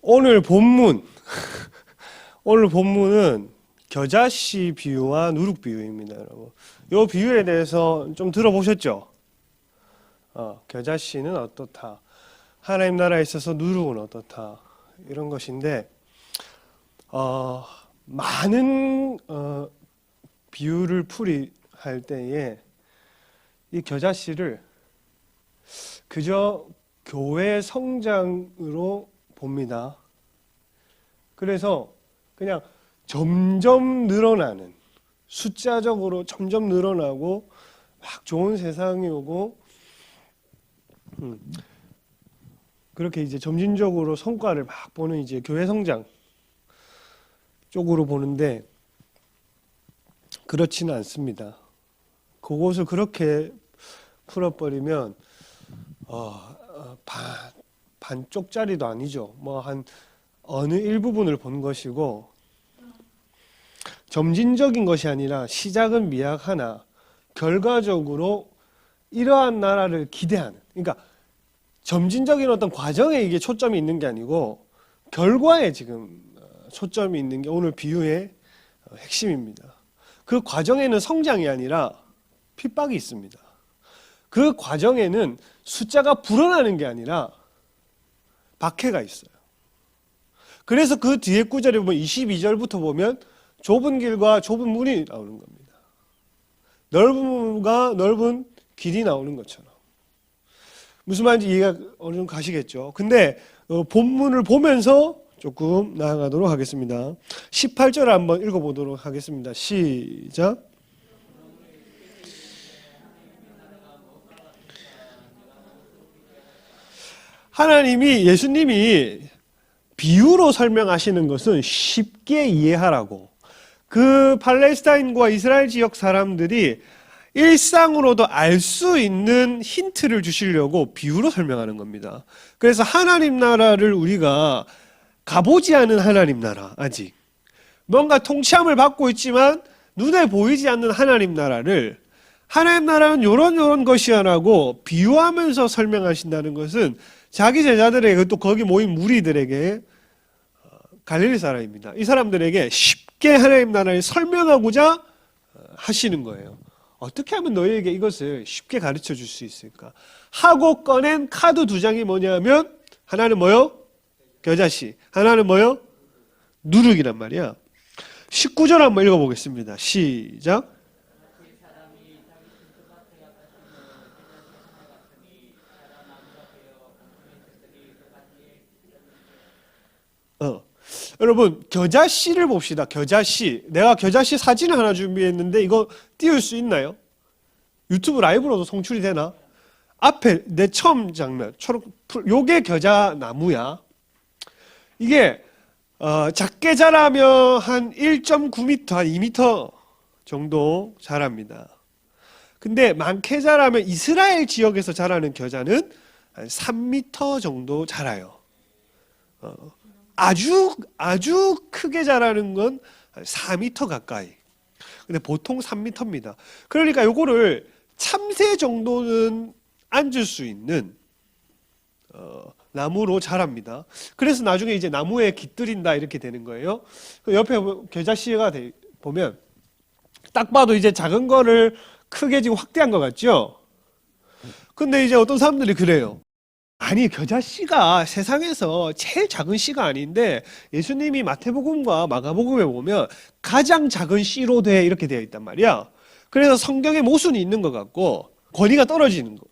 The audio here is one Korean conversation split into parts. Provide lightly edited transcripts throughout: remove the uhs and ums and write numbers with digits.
오늘 본문 오늘 본문은 겨자씨 비유와 누룩 비유입니다, 여러분. 이 비유에 대해서 좀 들어보셨죠? 겨자씨는 어떻다, 하나님 나라에 있어서 누룩은 어떻다, 이런 것인데 많은 비유를 풀이할 때에 이 겨자씨를 그저 교회 성장으로 봅니다. 그래서 그냥 점점 늘어나는, 숫자적으로 점점 늘어나고 막 좋은 세상이 오고 그렇게 이제 점진적으로 성과를 막 보는 이제 교회 성장 쪽으로 보는데, 그렇지는 않습니다. 그것을 그렇게 풀어버리면 반쪽짜리도 아니죠. 뭐 한 어느 일부분을 본 것이고, 점진적인 것이 아니라 시작은 미약하나 결과적으로 이러한 나라를 기대하는, 그러니까 점진적인 어떤 과정에 이게 초점이 있는 게 아니고 결과에 지금 초점이 있는 게 오늘 비유의 핵심입니다. 그 과정에는 성장이 아니라 핍박이 있습니다. 그 과정에는 숫자가 불어나는 게 아니라 박해가 있어요. 그래서 그 뒤에 구절에 보면 22절부터 보면 좁은 길과 좁은 문이 나오는 겁니다. 넓은 문과 넓은 길이 나오는 것처럼. 무슨 말인지 이해가 어느 정도 가시겠죠? 근데 본문을 보면서 조금 나아가도록 하겠습니다. 18절 한번 읽어보도록 하겠습니다. 시작. 예수님이 비유로 설명하시는 것은 쉽게 이해하라고, 그 팔레스타인과 이스라엘 지역 사람들이 일상으로도 알 수 있는 힌트를 주시려고 비유로 설명하는 겁니다. 그래서 하나님 나라를 우리가 가보지 않은 하나님 나라, 아직 뭔가 통치함을 받고 있지만 눈에 보이지 않는 하나님 나라를, 하나님 나라는 요런 것이야라고 비유하면서 설명하신다는 것은 자기 제자들에게, 또 거기 모인 무리들에게, 갈릴리 사람입니다. 이 사람들에게 쉽게 하나님 나라를 설명하고자 하시는 거예요. 어떻게 하면 너희에게 이것을 쉽게 가르쳐 줄 수 있을까 하고 꺼낸 카드 두 장이 뭐냐면, 하나는 뭐요? 겨자씨. 하나는 뭐요? 누룩이란 말이야. 19절 한번 읽어보겠습니다. 시작. 여러분, 겨자씨를 봅시다. 겨자씨. 내가 겨자씨 사진을 하나 준비했는데 이거 띄울 수 있나요? 유튜브 라이브로도 송출이 되나? 앞에 내 처음 장면, 요게 겨자나무야. 이게 작게 자라면 한 1.9m, 한 2m 정도 자랍니다. 근데 많게 자라면 이스라엘 지역에서 자라는 겨자는 한 3m 정도 자라요. 아주 크게 자라는 건 4m 가까이. 근데 보통 3m입니다. 그러니까 요거를 참새 정도는 앉을 수 있는 나무로 자랍니다. 그래서 나중에 이제 나무에 깃들인다 이렇게 되는 거예요. 옆에 겨자씨가 보면 딱 봐도 이제 작은 거를 크게 지금 확대한 것 같죠? 근데 이제 어떤 사람들이 그래요. 아니, 겨자씨가 세상에서 제일 작은 씨가 아닌데 예수님이 마태복음과 마가복음에 보면 가장 작은 씨로 돼, 이렇게 되어 있단 말이야. 그래서 성경에 모순이 있는 것 같고 권위가 떨어지는 것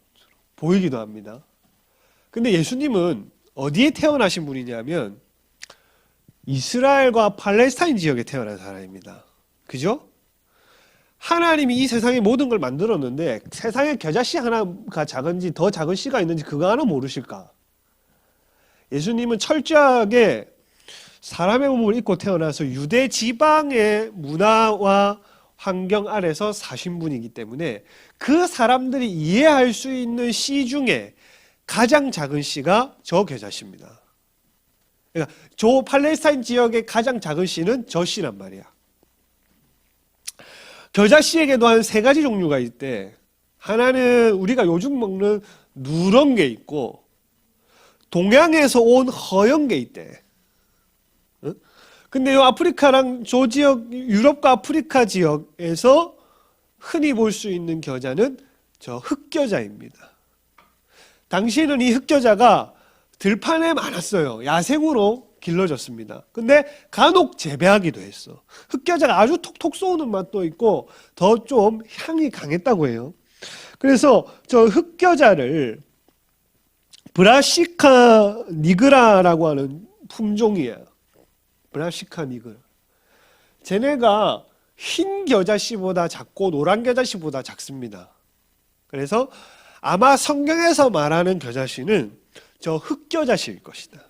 보이기도 합니다. 근데 예수님은 어디에 태어나신 분이냐면 이스라엘과 팔레스타인 지역에 태어난 사람입니다. 그죠? 하나님이 이 세상의 모든 걸 만들었는데 세상에 겨자씨 하나가 작은지 더 작은 씨가 있는지 그거 하나 모르실까? 예수님은 철저하게 사람의 몸을 입고 태어나서 유대 지방의 문화와 환경 아래서 사신 분이기 때문에 그 사람들이 이해할 수 있는 씨 중에 가장 작은 씨가 저 겨자씨입니다. 그러니까 저 팔레스타인 지역의 가장 작은 씨는 저 씨란 말이야. 겨자씨에게도 한 3가지 종류가 있대. 하나는 우리가 요즘 먹는 누런 게 있고, 동양에서 온 허연 게 있대. 어? 근데 이 아프리카랑 저 지역, 유럽과 아프리카 지역에서 흔히 볼 수 있는 겨자는 저 흑겨자입니다. 당시에는 이 흑겨자가 들판에 많았어요. 야생으로 길러졌습니다. 근데 간혹 재배하기도 했어. 흑겨자가 아주 톡톡 쏘는 맛도 있고 더 좀 향이 강했다고 해요. 그래서 저 흑겨자를 브라시카 니그라라고 하는 품종이에요. 브라시카 니그라. 쟤네가 흰 겨자씨보다 작고 노란 겨자씨보다 작습니다. 그래서 아마 성경에서 말하는 겨자씨는 저 흑겨자씨일 것이다.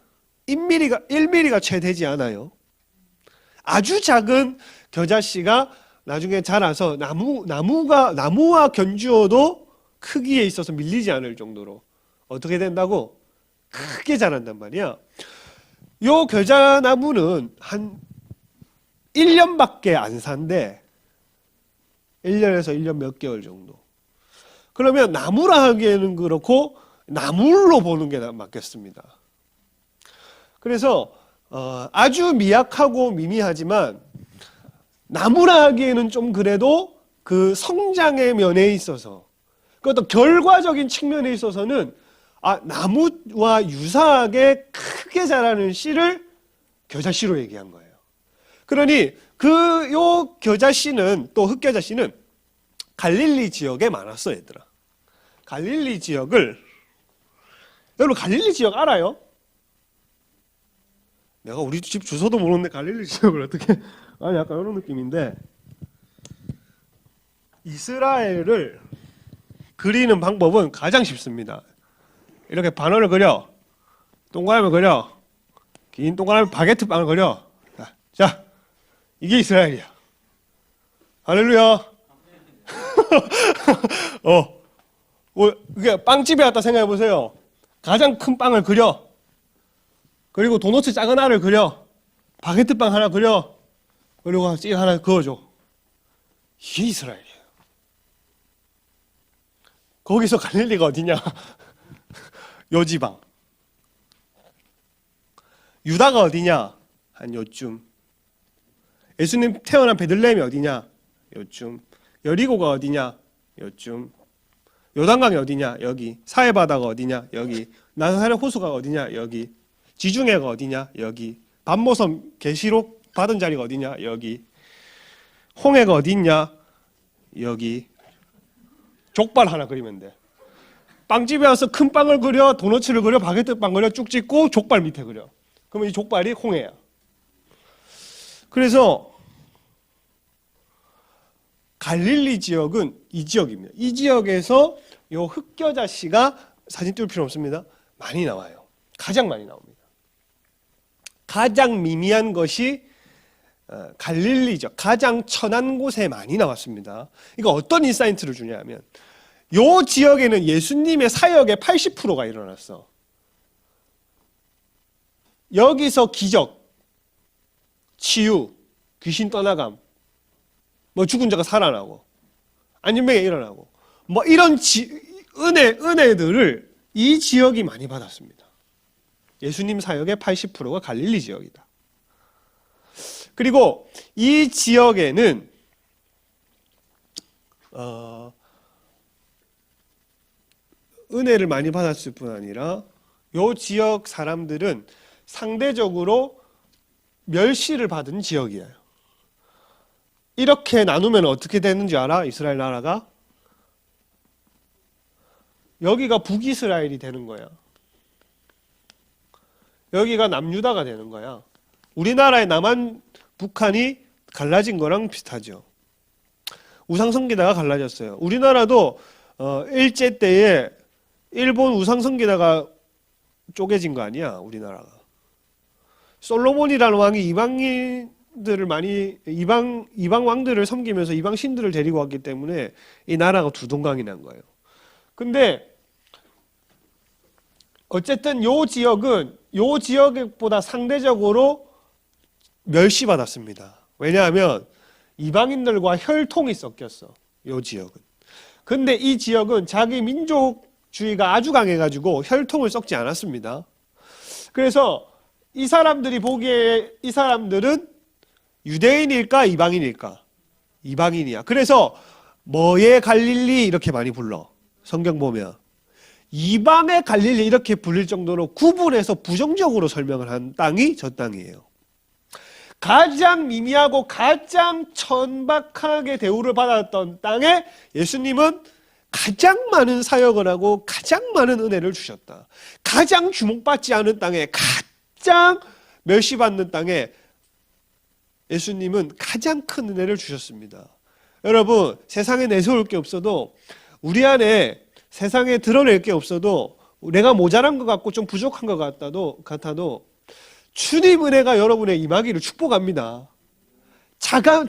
1mm가 채 되지 않아요. 아주 작은 겨자씨가 나중에 자라서 나무와 견주어도 크기에 있어서 밀리지 않을 정도로 어떻게 된다고? 크게 자란단 말이야. 요 겨자나무는 한 1년밖에 안 산대. 1년에서 1년 몇 개월 정도. 그러면 나무라 하기에는 그렇고 나물로 보는 게 맞겠습니다. 그래서 아주 미약하고 미미하지만 나무라 하기에는 좀 그래도 그 성장의 면에 있어서 그 어떤 결과적인 측면에 있어서는 나무와 유사하게 크게 자라는 씨를 겨자씨로 얘기한 거예요. 그러니 요 겨자씨는 또 흑겨자씨는 갈릴리 지역에 많았어, 얘들아. 갈릴리 지역을 여러분 갈릴리 지역 알아요? 내가 우리 집 주소도 모르는데 갈릴리 지역을 어떻게 아니 약간 이런 느낌인데 이스라엘을 그리는 방법은 가장 쉽습니다. 이렇게 반원을 그려 동그라미 그려 긴 동그라미 바게트 빵을 그려 자 이게 이스라엘이야. 할렐루야. 그게 빵집에 갔다 생각해 보세요. 가장 큰 빵을 그려. 그리고 도너츠 작은 알을 그려. 바게트 빵 하나 그려. 그리고 찌 하나 그어줘. 이게 이스라엘이에요. 거기서 갈릴리가 어디냐? 요 지방. 유다가 어디냐? 한 요쯤. 예수님 태어난 베들레헴이 어디냐? 요쯤. 여리고가 어디냐? 요쯤. 요단강이 어디냐? 여기. 사해바다가 어디냐? 여기. 나사렛 호수가 어디냐? 여기. 지중해가 어디냐? 여기. 반모섬 계시록 받은 자리가 어디냐? 여기. 홍해가 어디 있냐? 여기. 족발 하나 그리면 돼. 빵집에 와서 큰 빵을 그려, 도너츠를 그려, 바게트 빵 그려, 쭉 찍고 족발 밑에 그려. 그러면 이 족발이 홍해야. 그래서 갈릴리 지역은 이 지역입니다. 이 지역에서 요 흑겨자씨가 사진 띄울 필요 없습니다. 많이 나와요. 가장 많이 나옵니다. 가장 미미한 것이 갈릴리죠. 가장 천한 곳에 많이 나왔습니다. 이거 어떤 인사이트를 주냐면 요 지역에는 예수님의 사역의 80%가 일어났어. 여기서 기적, 치유, 귀신 떠나감, 뭐 죽은 자가 살아나고 안전병이 일어나고 뭐 이런 은혜들을 이 지역이 많이 받았습니다. 예수님 사역의 80%가 갈릴리 지역이다. 그리고 이 지역에는 은혜를 많이 받았을 뿐 아니라 이 지역 사람들은 상대적으로 멸시를 받은 지역이에요. 이렇게 나누면 어떻게 되는지 알아? 이스라엘 나라가? 여기가 북이스라엘이 되는 거야. 여기가 남유다가 되는 거야. 우리나라의 남한, 북한이 갈라진 거랑 비슷하죠. 우상성기다가 갈라졌어요. 우리나라도 일제 때에 일본 우상성기다가 쪼개진 거 아니야, 우리나라가. 솔로몬이라는 왕이 이방인들을 많이 이방 왕들을 섬기면서 이방 신들을 데리고 왔기 때문에 이 나라가 두 동강이 난 거예요. 근데 어쨌든 요 지역은 요 지역보다 상대적으로 멸시받았습니다. 왜냐하면 이방인들과 혈통이 섞였어. 요 지역은. 근데 이 지역은 자기 민족주의가 아주 강해가지고 혈통을 섞지 않았습니다. 그래서 이 사람들이 보기에 이 사람들은 유대인일까 이방인일까? 이방인이야. 그래서 뭐의 갈릴리 이렇게 많이 불러. 성경 보면 이방의 갈릴리 이렇게 불릴 정도로 구분해서 부정적으로 설명을 한 땅이 저 땅이에요. 가장 미미하고 가장 천박하게 대우를 받았던 땅에 예수님은 가장 많은 사역을 하고 가장 많은 은혜를 주셨다. 가장 주목받지 않은 땅에, 가장 멸시받는 땅에 예수님은 가장 큰 은혜를 주셨습니다. 여러분, 세상에 내세울 게 없어도, 우리 안에 세상에 드러낼 게 없어도, 내가 모자란 것 같고 좀 부족한 것 같아도 주님 은혜가 여러분의 임하기를 축복합니다. 작은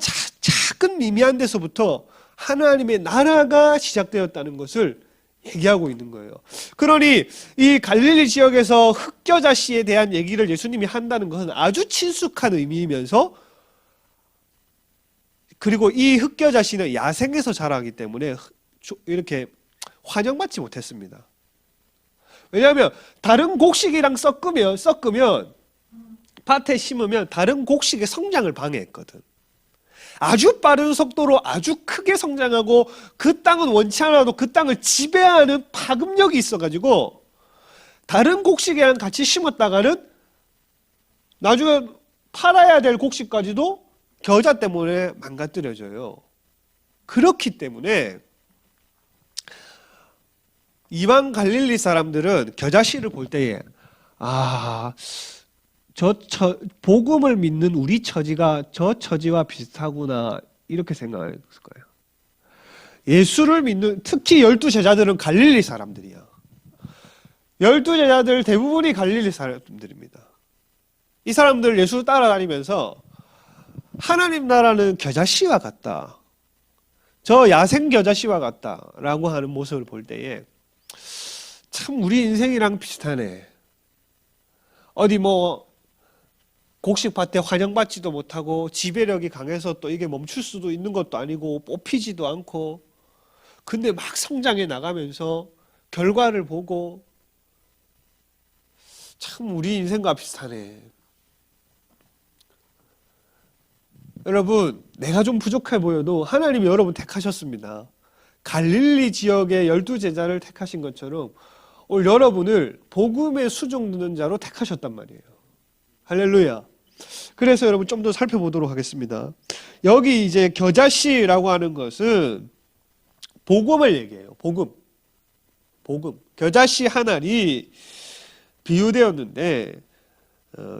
미미한 데서부터 하나님의 나라가 시작되었다는 것을 얘기하고 있는 거예요. 그러니 이 갈릴리 지역에서 흑여자씨에 대한 얘기를 예수님이 한다는 것은 아주 친숙한 의미이면서, 그리고 이 흑여자씨는 야생에서 자라기 때문에 이렇게 환영받지 못했습니다. 왜냐하면 다른 곡식이랑 섞으면 밭에 심으면 다른 곡식의 성장을 방해했거든. 아주 빠른 속도로 아주 크게 성장하고 그 땅은 원치 않아도 그 땅을 지배하는 파급력이 있어가지고 다른 곡식이랑 같이 심었다가는 나중에 팔아야 될 곡식까지도 겨자 때문에 망가뜨려져요. 그렇기 때문에 이방 갈릴리 사람들은 겨자씨를 볼 때에 복음을 믿는 우리 처지가 저 처지와 비슷하구나 이렇게 생각했을 거예요. 예수를 믿는, 특히 12제자들은 갈릴리 사람들이야. 12제자들 대부분이 갈릴리 사람들입니다. 이 사람들 예수 따라다니면서 하나님 나라는 겨자씨와 같다, 저 야생 겨자씨와 같다 라고 하는 모습을 볼 때에 참 우리 인생이랑 비슷하네. 어디 곡식밭에 환영받지도 못하고 지배력이 강해서 또 이게 멈출 수도 있는 것도 아니고 뽑히지도 않고, 근데 막 성장해 나가면서 결과를 보고 참 우리 인생과 비슷하네. 여러분, 내가 좀 부족해 보여도 하나님이 여러분 택하셨습니다. 갈릴리 지역의 12제자를 택하신 것처럼 오늘 여러분을 복음의 수종 듣는 자로 택하셨단 말이에요. 할렐루야. 그래서 여러분 좀 더 살펴보도록 하겠습니다. 여기 이제 겨자씨라고 하는 것은 복음을 얘기해요. 복음. 겨자씨 한 알이 비유되었는데,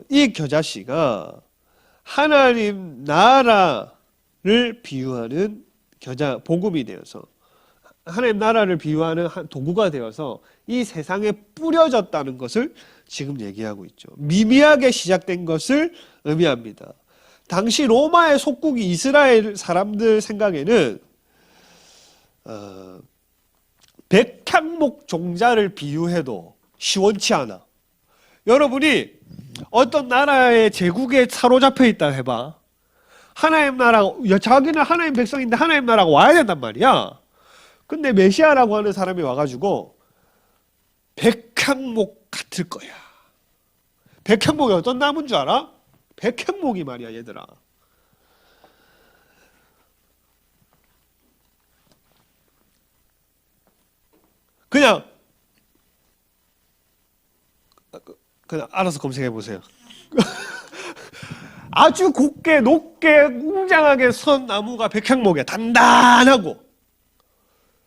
이 겨자씨가 하나님 나라를 비유하는 복음이 되어서, 하나님 나라를 비유하는 도구가 되어서 이 세상에 뿌려졌다는 것을 지금 얘기하고 있죠. 미미하게 시작된 것을 의미합니다. 당시 로마의 속국이 이스라엘 사람들 생각에는 백향목 종자를 비유해도 시원치 않아. 여러분이 어떤 나라의 제국에 사로잡혀 있다 해봐. 하나님 나라, 자기는 하나님 백성인데 하나님 나라가 와야 된단 말이야. 근데 메시아라고 하는 사람이 와가지고 백향목 같을 거야. 백향목이 어떤 나무인 줄 알아? 백향목이 말이야, 얘들아. 그냥 알아서 검색해 보세요. 아주 곱게 높게 웅장하게 선 나무가 백향목이야. 단단하고.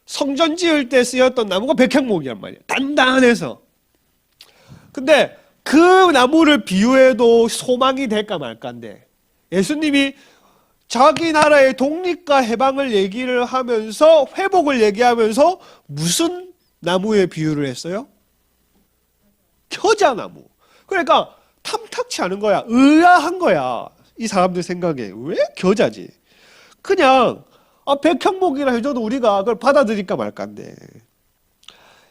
성전 지을 때 쓰였던 나무가 백향목이란 말이야. 단단해서. 근데 그 나무를 비유해도 소망이 될까 말까인데, 예수님이 자기 나라의 독립과 해방을 얘기를 하면서 회복을 얘기하면서 무슨 나무에 비유를 했어요? 겨자나무. 그러니까 탐탁치 않은 거야. 의아한 거야. 이 사람들 생각에 왜 겨자지? 그냥 백향목이라 해줘도 우리가 그걸 받아들일까 말까인데,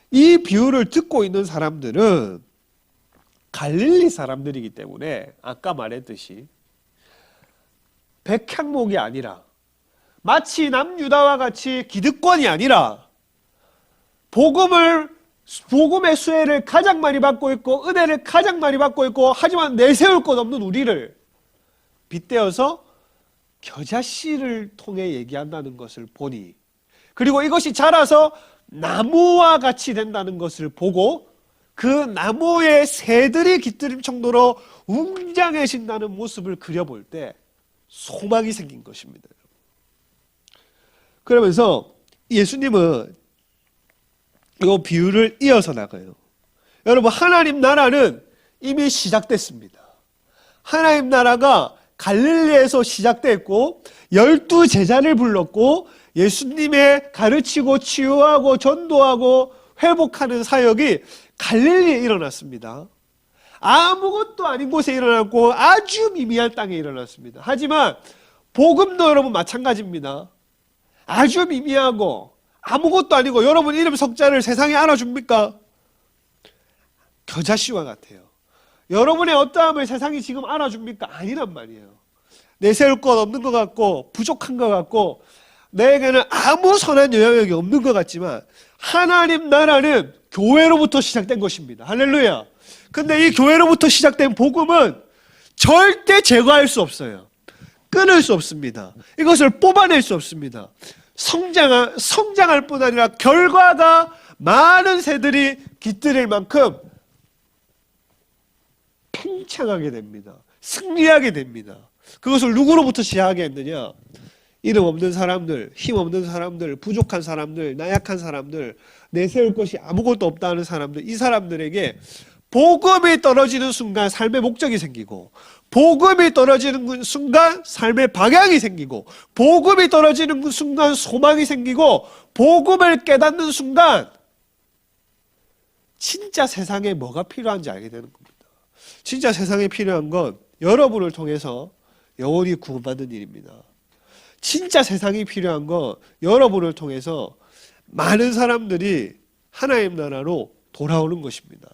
이 비유를 듣고 있는 사람들은 갈릴리 사람들이기 때문에 아까 말했듯이 백향목이 아니라, 마치 남유다와 같이 기득권이 아니라 복음을 복음의 수혜를 가장 많이 받고 있고 은혜를 가장 많이 받고 있고 하지만 내세울 것 없는 우리를 빗대어서 겨자씨를 통해 얘기한다는 것을 보니, 그리고 이것이 자라서 나무와 같이 된다는 것을 보고 그 나무의 새들이 깃들 정도로 웅장해진다는 모습을 그려볼 때 소망이 생긴 것입니다. 그러면서 예수님은 이 비유를 이어서 나가요. 여러분, 하나님 나라는 이미 시작됐습니다. 하나님 나라가 갈릴리에서 시작됐고 12제자를 불렀고 예수님의 가르치고 치유하고 전도하고 회복하는 사역이 갈릴리에 일어났습니다. 아무것도 아닌 곳에 일어났고 아주 미미한 땅에 일어났습니다. 하지만 복음도 여러분 마찬가지입니다. 아주 미미하고 아무것도 아니고 여러분 이름 석자를 세상에 알아줍니까? 겨자씨와 같아요. 여러분의 어떠함을 세상이 지금 알아줍니까? 아니란 말이에요. 내세울 것 없는 것 같고 부족한 것 같고 내게는 아무 선한 영향력이 없는 것 같지만 하나님 나라는 교회로부터 시작된 것입니다. 할렐루야. 근데 이 교회로부터 시작된 복음은 절대 제거할 수 없어요. 끊을 수 없습니다. 이것을 뽑아낼 수 없습니다. 성장할 뿐 아니라 결과가 많은 새들이 깃들일 만큼 팽창하게 됩니다. 승리하게 됩니다. 그것을 누구로부터 시작하게 했느냐? 이름 없는 사람들, 힘 없는 사람들, 부족한 사람들, 나약한 사람들, 내세울 것이 아무것도 없다는 사람들, 이 사람들에게 복음이 떨어지는 순간 삶의 목적이 생기고, 복음이 떨어지는 순간 삶의 방향이 생기고, 복음이 떨어지는 순간 소망이 생기고, 복음을 깨닫는 순간 진짜 세상에 뭐가 필요한지 알게 되는 겁니다. 진짜 세상에 필요한 건 여러분을 통해서 영혼이 구원받는 일입니다. 진짜 세상이 필요한 건 여러분을 통해서 많은 사람들이 하나님 나라로 돌아오는 것입니다.